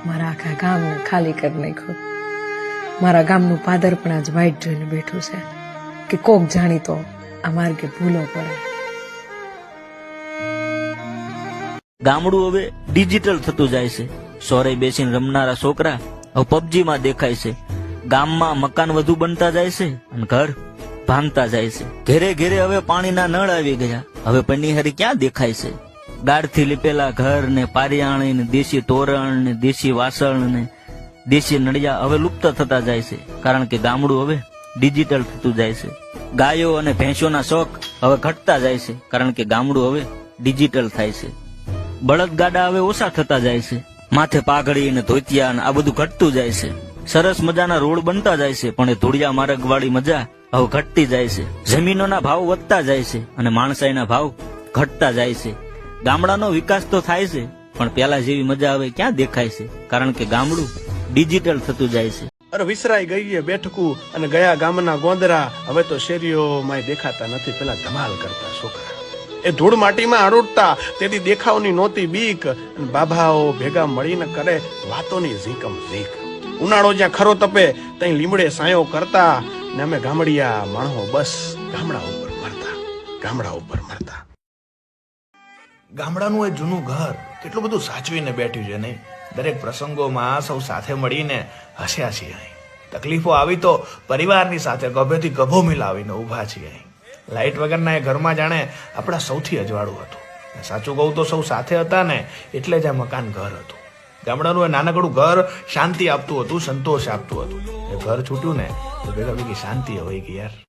મારા આખા ગામને ખાલી કરી નાખ્યું. મારા ગામનું પાદર પણ આજ વાઈટ જોઈને બેઠું છે કે કોક જાણીતો આ માર્ગે ભૂલો પડે. ગામડું હવે ડિજિટલ થતું જાય છે. સોરે બેસીને રમનારા છોકરા હવે પબજીમાં દેખાય છે. ગામમાં મકાન વધુ બનતા જાય છે અને ઘર ભાંગતા જાય છે. ઘેરે ઘેરે હવે પાણીના નળ આવી ગયા. હવે પનીહરી ક્યાં દેખાય છે? ગાળથી લીપેલા ઘર ને પારિયાણી ને દેશી તોરણ ને દેશી વાસણ ને દેશી નળિયા હવે લુપ્ત થતા જાય છે, કારણ કે ગામડું હવે ડિજિટલ થતું જાય છે. ગાયો અને ભેંસોના શોખ હવે ઘટતા જાય છે, કારણ કે ગામડું હવે ડિજિટલ થાય છે. બળદગાડા હવે ઓછા થતા જાય છે. માથે પાઘડી ને ધોતિયા ને આ બધું ઘટતું જાય છે. સરસ મજાના રોડ બનતા જાય છે, પણ એ ધૂળિયા માર્ગ વાળી મજા હવે ઘટતી જાય છે. જમીનોના ભાવ વધતા જાય છે અને માણસાઈના ભાવ ઘટતા જાય છે. ગામડાનો વિકાસ તો થાય છે, પણ પેલા જેવી મજા હવે ક્યાં દેખાય છે, કારણ કે ગામડું ડિજિટલ થતું જાય છે. અરે વિસરાઈ ગઈ એ બેઠકું અને ગયા ગામના ગોંદરા હવે તો શેરીઓમાં દેખાતા નથી. પેલા ધમાલ કરતા છોકરા એ ધૂળ માટીમાં અડોડતા, તેથી દેખાવની નહોતી બીક, અને બાભાઓ ભેગા મળીને કરે વાતોની ઝીકમ ઝીક. ઉનાળો જ્યાં ખરો તપે ત્યાં લીમડે સાયો કરતા, ને અમે ગામડિયા માણસો બસ ગામડા ઉપર મરતા. ગામડાનું એ જૂનું ઘર કેટલું બધું સાચવીને બેઠ્યું છે નહીં? દરેક પ્રસંગોમાં સૌ સાથે મળીને હસ્યા છીએ અહીં. તકલીફો આવી તો પરિવારની સાથે ગભેથી ગભો મિલાવીને ઊભા છીએ અહીં. લાઇટ વગરના એ ઘરમાં જાણે આપણા સૌથી અજવાળું હતું. સાચું કહું તો સૌ સાથે હતા ને એટલે જ આ મકાન ઘર હતું. ગામડાનું એ નાનકડું ઘર શાંતિ આપતું હતું, સંતોષ આપતું હતું. એ ઘર છૂટ્યું ને તો ભેગા ભેગી શાંતિ હોય કે યાર.